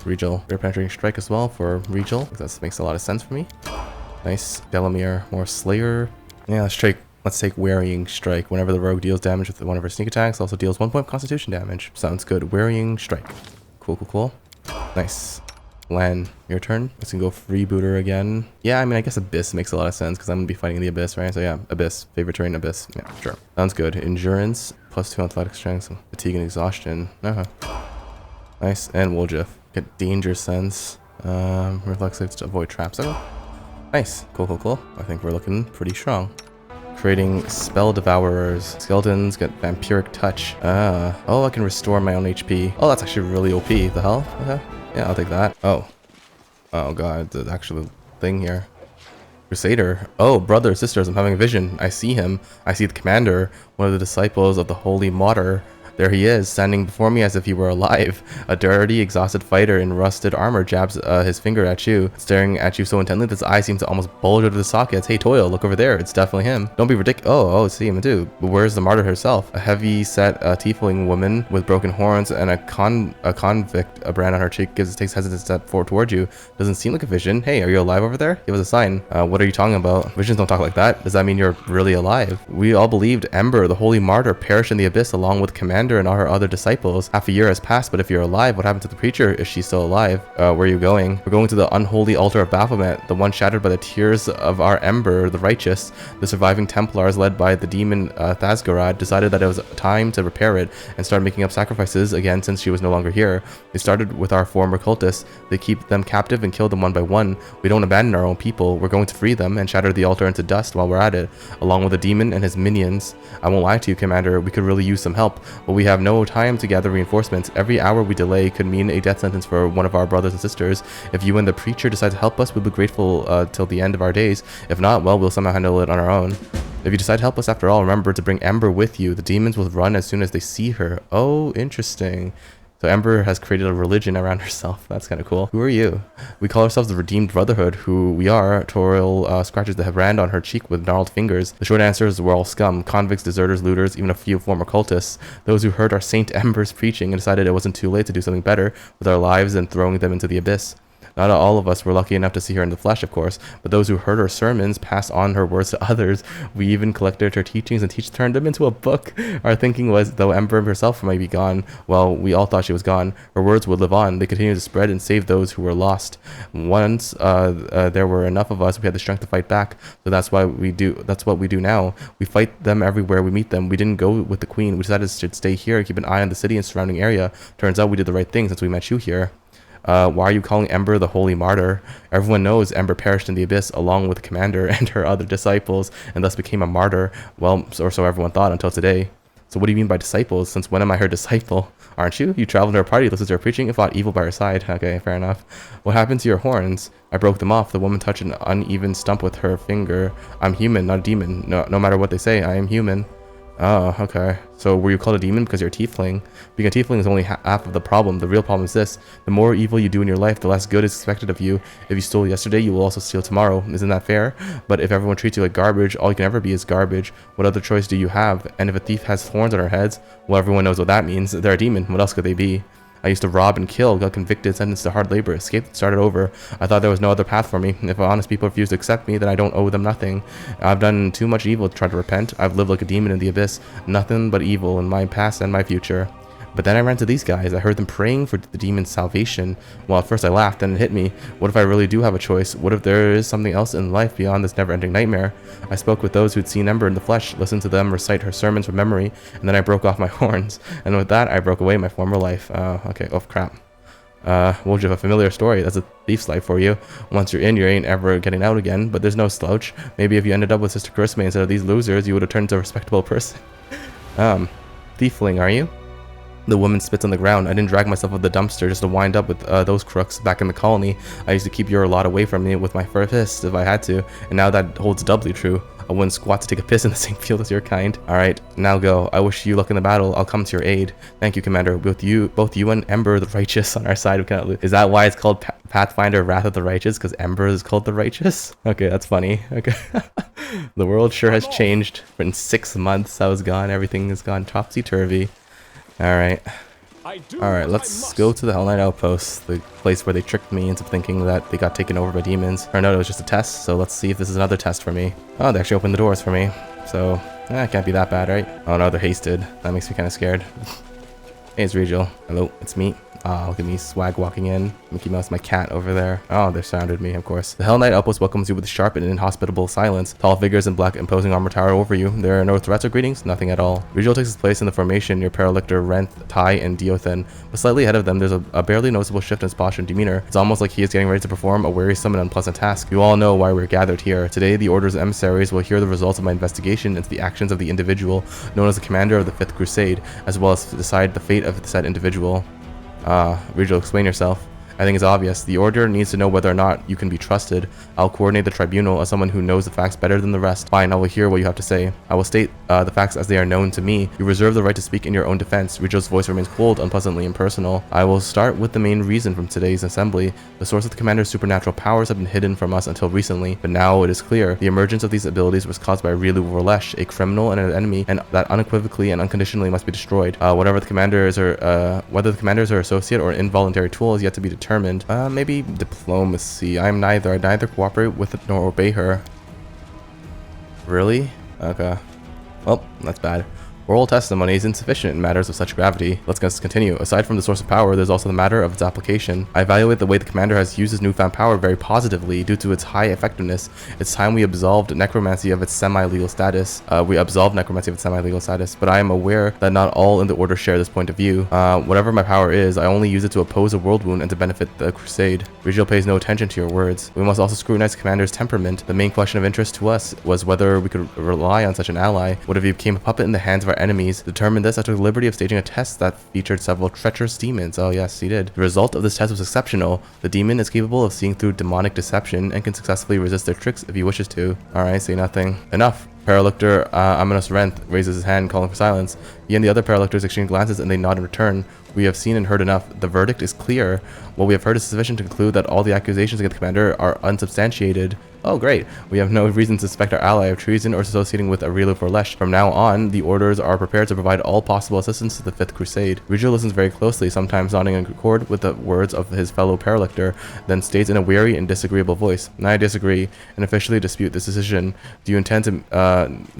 [SPEAKER 1] Regill. Greater Penetrating Strike as well for Regill. That makes a lot of sense for me. Nice. Delamere. More Slayer. Yeah, let's take Wearying Strike. Whenever the rogue deals damage with one of her sneak attacks, also deals 1 point Constitution damage. Sounds good. Wearying Strike. Cool. Nice. Lann, your turn. Let's go Freebooter again. Yeah, I mean, I guess Abyss makes a lot of sense because I'm going to be fighting the Abyss, right? So yeah, Abyss. Favorite terrain, Abyss. Yeah, sure. Sounds good. Endurance, +2 athletic strength, fatigue and exhaustion. Nice. And Woljif. Get Danger Sense. Reflexive to avoid traps. Okay. Nice. Cool. I think we're looking pretty strong. Creating Spell Devourers. Skeletons get Vampiric Touch. Oh, I can restore my own HP. Oh, that's actually really OP. The hell? Okay. Yeah, I'll take that. Oh god, the actual thing here. Crusader. Oh, brothers, sisters, I'm having a vision. I see him. I see the commander, one of the disciples of the Holy Martyr. There he is, standing before me as if he were alive. A dirty, exhausted fighter in rusted armor jabs his finger at you, staring at you so intently that his eyes seem to almost bulge out of the sockets. Hey, Toil, look over there. It's definitely him. Don't be ridiculous. Oh, see him too. But where's the martyr herself? A heavy-set tiefling woman with broken horns and a convict brand on her cheek takes a hesitant step forward towards you. Doesn't seem like a vision. Hey, are you alive over there? Give us a sign. What are you talking about? Visions don't talk like that. Does that mean you're really alive? We all believed Ember, the Holy Martyr, perished in the Abyss along with Commander. commander and all her other disciples. Half a year has passed, but if you're alive, what happened to the preacher? Is she still alive? Where are you going? We're going to the unholy altar of Baphomet, the one shattered by the tears of our Ember, the righteous. The surviving Templars, led by the demon Thasgarad, decided that it was time to repair it and start making up sacrifices again since she was no longer here. They started with our former cultists. They keep them captive and kill them one by one. We don't abandon our own people. We're going to free them and shatter the altar into dust while we're at it, along with the demon and his minions. I won't lie to you, Commander, we could really use some help, but we have no time to gather reinforcements. Every hour we delay could mean a death sentence for one of our brothers and sisters. If you and the preacher decide to help us, we'll be grateful till the end of our days. If not, well, we'll somehow handle it on our own. If you decide to help us after all, remember to bring Ember with you. The demons will run as soon as they see her. Oh, interesting. So Ember has created a religion around herself. That's kind of cool. Who are you? We call ourselves the Redeemed Brotherhood. Who we are? Toriel scratches the brand on her cheek with gnarled fingers. The short answer is we're all scum. Convicts, deserters, looters, even a few former cultists. Those who heard our Saint Ember's preaching and decided it wasn't too late to do something better with our lives and throwing them into the abyss. Not all of us were lucky enough to see her in the flesh, of course, but those who heard her sermons passed on her words to others. We even collected her teachings and turned them into a book. Our thinking was, though Ember herself might be gone, well, we all thought she was gone, her words would live on. They continued to spread and save those who were lost. Once there were enough of us, we had the strength to fight back. So that's what we do now. We fight them everywhere we meet them. We didn't go with the queen. We decided to stay here and keep an eye on the city and surrounding area. Turns out we did the right thing since we met you here. Why are you calling Ember the holy martyr? Everyone knows Ember perished in the abyss along with the commander and her other disciples and thus became a martyr. Well, or so everyone thought until today. So what do you mean by disciples? Since when am I her disciple? Aren't you? You traveled to her party, listened to her preaching, and fought evil by her side. Okay, fair enough. What happened to your horns? I broke them off. The woman touched an uneven stump with her finger. I'm human, not a demon. No matter what they say, I am human. Oh, okay. So were you called a demon because you're a tiefling? Being a tiefling is only half of the problem. The real problem is this. The more evil you do in your life, the less good is expected of you. If you stole yesterday, you will also steal tomorrow. Isn't that fair? But if everyone treats you like garbage, all you can ever be is garbage. What other choice do you have? And if a thief has thorns on her heads, well, everyone knows what that means. They're a demon. What else could they be? I used to rob and kill, got convicted, sentenced to hard labor, escaped, and started over. I thought there was no other path for me. If honest people refuse to accept me, then I don't owe them nothing. I've done too much evil to try to repent. I've lived like a demon in the abyss. Nothing but evil in my past and my future. But then I ran into these guys. I heard them praying for the demon's salvation. Well, at first I laughed, then it hit me. What if I really do have a choice? What if there is something else in life beyond this never-ending nightmare? I spoke with those who'd seen Ember in the flesh, listened to them recite her sermons from memory, and then I broke off my horns. And with that, I broke away my former life. Okay, oh crap. Well, you have a familiar story. That's a thief's life for you. Once you're in, you ain't ever getting out again, but there's no slouch. Maybe if you ended up with Sister Christmas instead of these losers, you would have turned into a respectable person. Thiefling, are you? The woman spits on the ground. I didn't drag myself up the dumpster just to wind up with those crooks back in the colony. I used to keep your lot away from me with my fist if I had to, and now that holds doubly true. I wouldn't squat to take a piss in the same field as your kind. Alright, now go. I wish you luck in the battle. I'll come to your aid. Thank you, Commander. Both you and Ember the Righteous on our side, we cannot lose. Is that why it's called Pathfinder Wrath of the Righteous? Because Ember is called the Righteous? Okay, that's funny. Okay. The world sure has changed. In 6 months, I was gone. Everything has gone topsy-turvy. Alright. Alright, let's go to the Hellknight Outpost, the place where they tricked me into thinking that they got taken over by demons. Or no, it was just a test, so let's see if this is another test for me. Oh, they actually opened the doors for me. So, it can't be that bad, right? Oh no, they're hasted. That makes me kind of scared. Hey, it's Regill. Hello, it's me. Look at me, swag walking in. Mickey Mouse, my cat over there. Oh, they surrounded me, of course. The Hellknight Outpost welcomes you with sharp and inhospitable silence. Tall figures in black imposing armor tower over you. There are no threats or greetings, nothing at all. Regill takes his place in the formation near Paralictor, Renth, Tai, and Diothin. But slightly ahead of them, there's a barely noticeable shift in his posture and demeanor. It's almost like he is getting ready to perform a wearisome and unpleasant task. You all know why we're gathered here. Today, the Order's emissaries will hear the results of my investigation into the actions of the individual known as the commander of the Fifth Crusade, as well as to decide the fate of said individual. Regill, explain yourself. I think it's obvious. The Order needs to know whether or not you can be trusted. I'll coordinate the tribunal as someone who knows the facts better than the rest. Fine, I will hear what you have to say. I will state the facts as they are known to me. You reserve the right to speak in your own defense. Regill's voice remains cold, unpleasantly impersonal. I will start with the main reason from today's assembly. The source of the commander's supernatural powers have been hidden from us until recently, but now it is clear. The emergence of these abilities was caused by Regill Vorlesh, a criminal and an enemy, and that unequivocally and unconditionally must be destroyed. Whether the commander is her associate or an involuntary tool is yet to be determined. Maybe diplomacy. I'd neither cooperate with it nor obey her. Really? Okay. Well, that's bad. Oral testimony is insufficient in matters of such gravity. Let's continue. Aside from the source of power, there's also the matter of its application. I evaluate the way the commander has used his newfound power very positively due to its high effectiveness. It's time we absolved necromancy of its semi-legal status. But I am aware that not all in the order share this point of view. Whatever my power is, I only use it to oppose a Worldwound and to benefit the crusade. Regill pays no attention to your words. We must also scrutinize the commander's temperament. The main question of interest to us was whether we could rely on such an ally. What if he became a puppet in the hands of our enemies? To determine this, I took the liberty of staging a test that featured several treacherous demons. Oh yes, he did. The result of this test was exceptional. The demon is capable of seeing through demonic deception and can successfully resist their tricks if he wishes to. Alright, say nothing. Enough. Paralictor Aminos Renth raises his hand, calling for silence. He and the other Paralictors exchange glances and they nod in return. We have seen and heard enough. The verdict is clear. What we have heard is sufficient to conclude that all the accusations against the commander are unsubstantiated. Oh, great. We have no reason to suspect our ally of treason or associating with Arueshalae for Lich. From now on, the orders are prepared to provide all possible assistance to the Fifth Crusade. Regill listens very closely, sometimes nodding in accord with the words of his fellow Paralictor, then states in a weary and disagreeable voice, "I disagree and officially dispute this decision. Do you intend to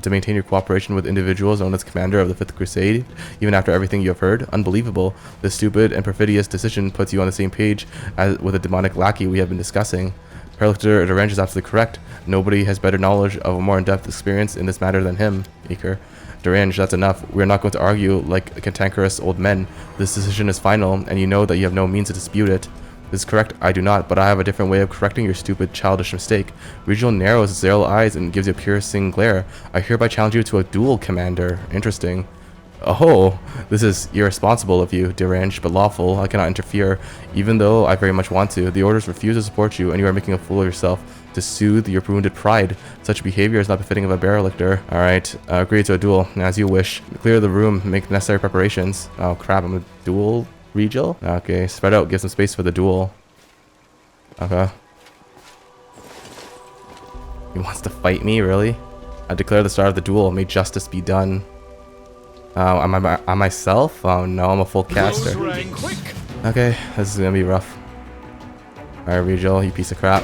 [SPEAKER 1] maintain your cooperation with individuals known as commander of the Fifth Crusade, even after everything you have heard? Unbelievable. This stupid and perfidious decision puts you on the same page as with a demonic lackey we have been discussing." Paralictor Derange is absolutely correct. Nobody has better knowledge of a more in-depth experience in this matter than him. Eaker. Derange, that's enough. We are not going to argue like cantankerous old men. This decision is final, and you know that you have no means to dispute it. This is correct, I do not, but I have a different way of correcting your stupid, childish mistake. Regill narrows his yellow eyes and gives you a piercing glare. I hereby challenge you to a duel, Commander. Interesting. Oh, this is irresponsible of you, Derange, but lawful. I cannot interfere, even though I very much want to. The orders refuse to support you, and you are making a fool of yourself to soothe your wounded pride. Such behavior is not befitting of a Paralictor. Alright, agree to a duel, as you wish. Clear the room, make the necessary preparations. Oh crap, I'm a duel, Regill? Okay, spread out, give some space for the duel. Okay. He wants to fight me, really? I declare the start of the duel. May justice be done. Am I myself? Oh no, I'm a full caster. Okay, this is gonna be rough. Alright, Regill, you piece of crap.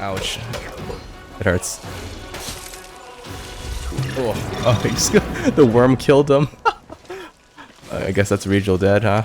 [SPEAKER 1] Ouch. It hurts. Oh, he just the worm killed him. I guess that's Regill dead, huh?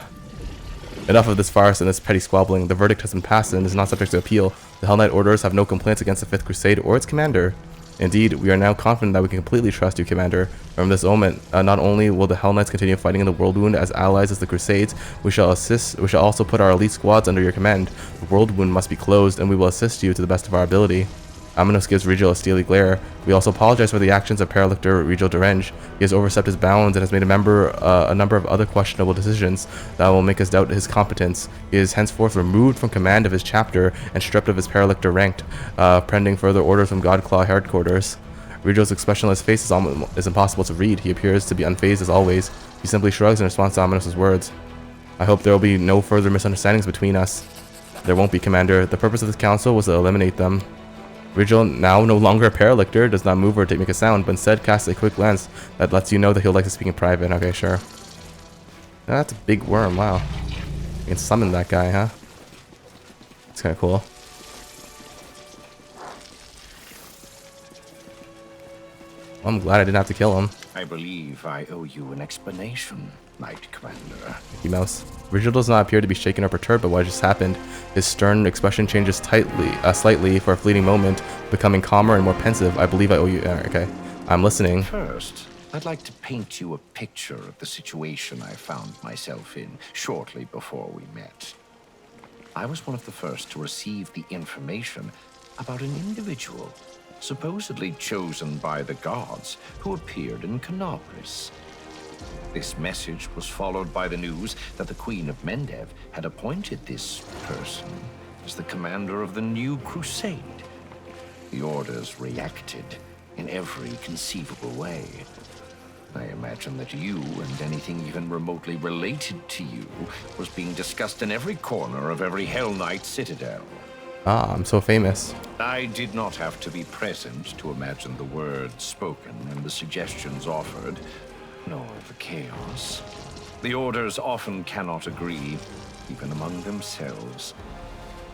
[SPEAKER 1] Enough of this farce and this petty squabbling. The verdict has been passed and is not subject to appeal. The Hellknight orders have no complaints against the Fifth Crusade or its commander. Indeed, we are now confident that we can completely trust you, Commander. From this moment, not only will the Hellknights continue fighting in the Worldwound as allies as the Crusades, we shall also put our elite squads under your command. The Worldwound must be closed, and we will assist you to the best of our ability. Aminos gives Regill a steely glare. We also apologize for the actions of Paralictor Regill Derange. He has overstepped his bounds and has made a number of other questionable decisions that will make us doubt his competence. He is henceforth removed from command of his chapter and stripped of his Paralictor rank, pending further orders from Godclaw headquarters. Regill's expressionless face is impossible to read. He appears to be unfazed as always. He simply shrugs in response to Aminos' words. I hope there will be no further misunderstandings between us. There won't be, Commander. The purpose of this council was to eliminate them. Regill, now no longer a Paralictor, does not move or make a sound, but instead casts a quick glance that lets you know that he'll like to speak in private. Okay, sure. That's a big worm, wow. You can summon that guy, huh? It's kind of cool. Well, I'm glad I didn't have to kill him.
[SPEAKER 3] I believe I owe you an explanation, Knight Commander.
[SPEAKER 1] Mickey Mouse. Regill does not appear to be shaken or perturbed by what just happened. His stern expression changes slightly for a fleeting moment, becoming calmer and more pensive. I believe I owe you... okay, I'm listening.
[SPEAKER 3] First, I'd like to paint you a picture of the situation I found myself in shortly before we met. I was one of the first to receive the information about an individual supposedly chosen by the gods who appeared in Canopus. This message was followed by the news that the Queen of Mendev had appointed this person as the commander of the new crusade. The orders reacted in every conceivable way. I imagine that you and anything even remotely related to you was being discussed in every corner of every Hellknight citadel.
[SPEAKER 1] Ah, I'm so famous.
[SPEAKER 3] I did not have to be present to imagine the words spoken and the suggestions offered, nor the chaos. The orders often cannot agree, even among themselves.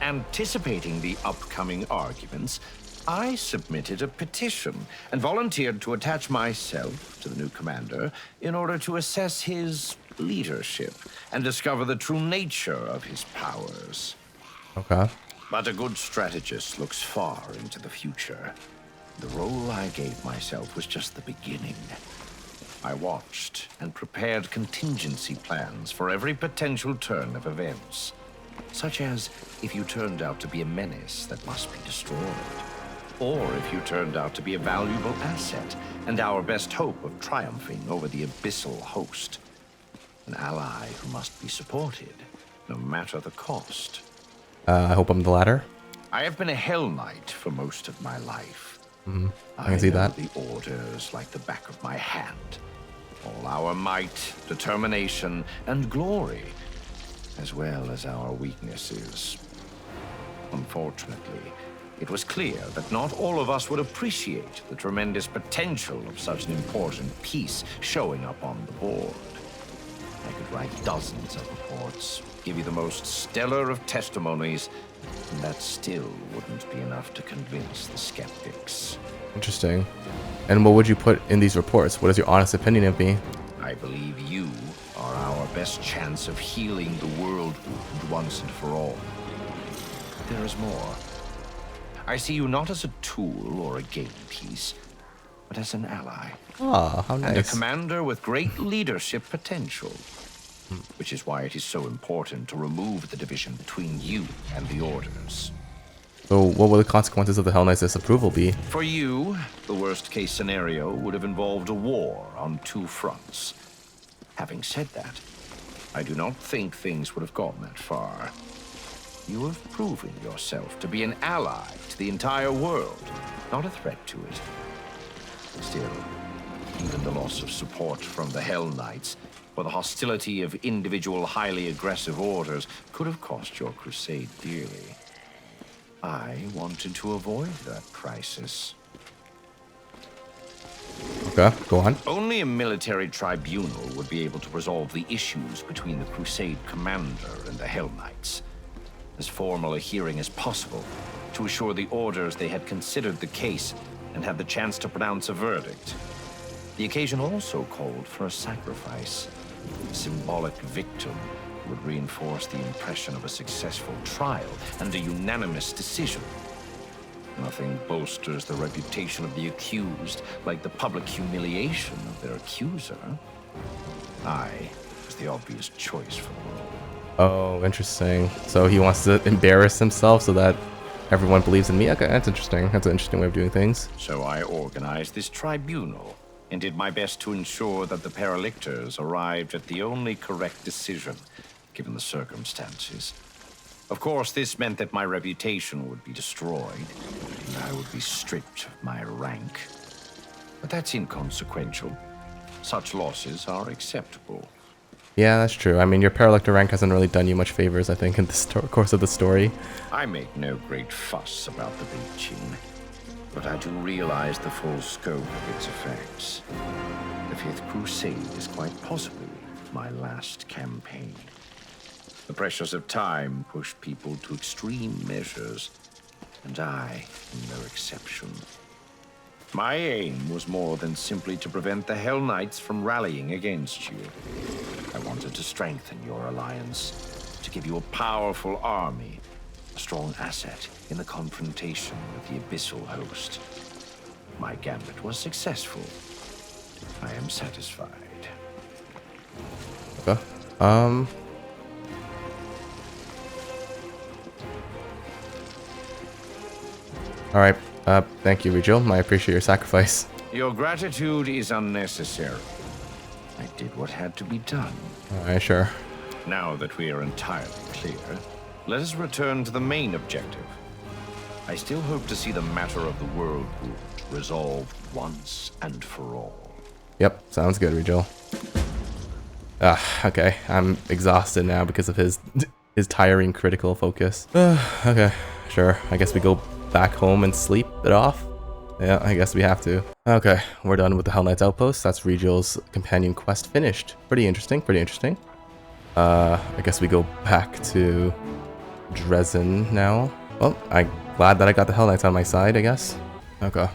[SPEAKER 3] Anticipating the upcoming arguments, I submitted a petition and volunteered to attach myself to the new commander in order to assess his leadership and discover the true nature of his powers.
[SPEAKER 1] Okay.
[SPEAKER 3] But a good strategist looks far into the future. The role I gave myself was just the beginning. I watched and prepared contingency plans for every potential turn of events, such as if you turned out to be a menace that must be destroyed, or if you turned out to be a valuable asset and our best hope of triumphing over the abyssal host. An ally who must be supported, no matter the cost.
[SPEAKER 1] I hope I'm the latter.
[SPEAKER 3] I have been a Hell Knight for most of my life.
[SPEAKER 1] I can see
[SPEAKER 3] know
[SPEAKER 1] that.
[SPEAKER 3] the orders like the back of my hand. All our might, determination, and glory, as well as our weaknesses. Unfortunately, it was clear that not all of us would appreciate the tremendous potential of such an important piece showing up on the board. I could write dozens of reports, give you the most stellar of testimonies, and that still wouldn't be enough to convince the skeptics.
[SPEAKER 1] Interesting. And what would you put in these reports? What is your honest opinion of me?
[SPEAKER 3] I believe you are our best chance of healing the Worldwound once and for all. But there is more. I see you not as a tool or a game piece, but as an ally.
[SPEAKER 1] Ah, how
[SPEAKER 3] And a
[SPEAKER 1] nice.
[SPEAKER 3] commander with great leadership potential. Which is why it is so important to remove the division between you and the orders.
[SPEAKER 1] So what will the consequences of the Hellknights' disapproval be?
[SPEAKER 3] For you, the worst-case scenario would have involved a war on two fronts. Having said that, I do not think things would have gone that far. You have proven yourself to be an ally to the entire world, not a threat to it. Still, even the loss of support from the Hellknights or the hostility of individual highly aggressive orders could have cost your crusade dearly. I wanted to avoid that crisis.
[SPEAKER 1] Okay, go on.
[SPEAKER 3] Only a military tribunal would be able to resolve the issues between the Crusade commander and the Hellknights. As formal a hearing as possible, to assure the orders they had considered the case and had the chance to pronounce a verdict. The occasion also called for a sacrifice. A symbolic victim would reinforce the impression of a successful trial and a unanimous decision. Nothing bolsters the reputation of the accused like the public humiliation of their accuser. I was the obvious choice for the role.
[SPEAKER 1] Oh, interesting. So he wants to embarrass himself so that everyone believes in me? Okay, that's interesting. That's an interesting way of doing things.
[SPEAKER 3] So I organized this tribunal and did my best to ensure that the Paralictors arrived at the only correct decision, given the circumstances. Of course, this meant that my reputation would be destroyed, and I would be stripped of my rank. But that's inconsequential. Such losses are acceptable.
[SPEAKER 1] Yeah, that's true. I mean, your Paralictor rank hasn't really done you much favors, I think, in the course of the story.
[SPEAKER 3] I make no great fuss about the breaching, but I do realize the full scope of its effects. The Fifth Crusade is quite possibly my last campaign. The pressures of time pushed people to extreme measures, and I am no exception. My aim was more than simply to prevent the Hellknights from rallying against you. I wanted to strengthen your alliance, to give you a powerful army, a strong asset in the confrontation with the abyssal host. My gambit was successful. I am satisfied.
[SPEAKER 1] Okay. Alright. Thank you, Regill. I appreciate your sacrifice.
[SPEAKER 3] Your gratitude is unnecessary. I did what had to be done.
[SPEAKER 1] Alright, sure.
[SPEAKER 3] Now that we are entirely clear, let us return to the main objective. I still hope to see the matter of the Worldwound resolved once and for all.
[SPEAKER 1] Yep, sounds good, Regill. Okay. I'm exhausted now because of his tiring critical focus. Okay, sure. I guess we go back home and sleep it off. Yeah, I guess we have to. Okay, we're done with the Hellknights outpost. That's Regill's companion quest finished. Pretty interesting, pretty interesting. I guess we go back to Drezen now. Well, I'm glad that I got the Hellknights on my side, I guess. Okay.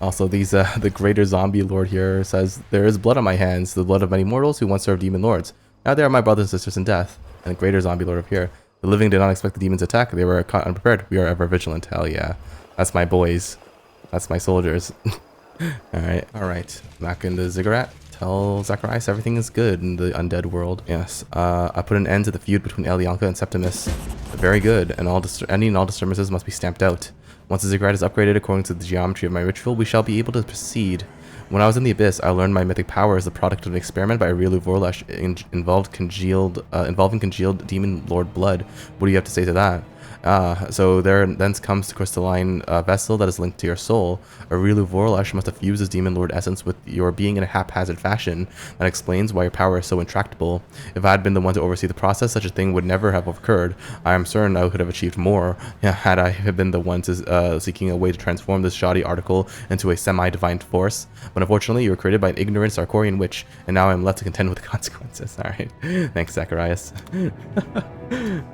[SPEAKER 1] Also, the greater zombie lord here says, there is blood on my hands, the blood of many mortals who once served demon lords. Now they are my brothers and sisters in death. And the greater zombie lord up here. The living did not expect the demons' attack. They were caught unprepared. We are ever vigilant. Hell yeah. That's my boys. That's my soldiers. Alright. Back in the Ziggurat. Tell Zacharias everything is good in the undead world. Yes. I put an end to the feud between Elianka and Septimus. Very good. And any and all disturbances must be stamped out. Once the Ziggurat is upgraded according to the geometry of my ritual, we shall be able to proceed. When I was in the Abyss, I learned my mythic power is the product of an experiment by Regill involving congealed demon lord blood. What do you have to say to that? So there thence comes the crystalline vessel that is linked to your soul. Regill must have fused his demon lord essence with your being in a haphazard fashion. That explains why your power is so intractable. If I had been the one to oversee the process, such a thing would never have occurred. I am certain I could have achieved more, had I been the one to, seeking a way to transform this shoddy article into a semi-divine force. But unfortunately, you were created by an ignorant Sarkorian witch, and now I am left to contend with the consequences. Alright, thanks Zacharias.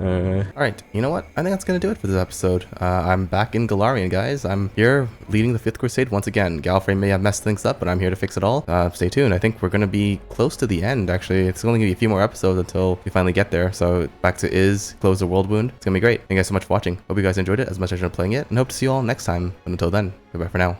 [SPEAKER 1] Alright, you know what? I think that's gonna do it for this episode. I'm back in Golarion, guys. I'm here leading the Fifth Crusade once again. Galfrey may have messed things up, but I'm here to fix it all. Stay tuned. I think we're gonna be close to the end, actually. It's only gonna be a few more episodes until we finally get there. So back to close the Worldwound. It's gonna be great. Thank you guys so much for watching. Hope you guys enjoyed it as much as I enjoyed playing it, and hope to see you all next time. But until then, goodbye for now.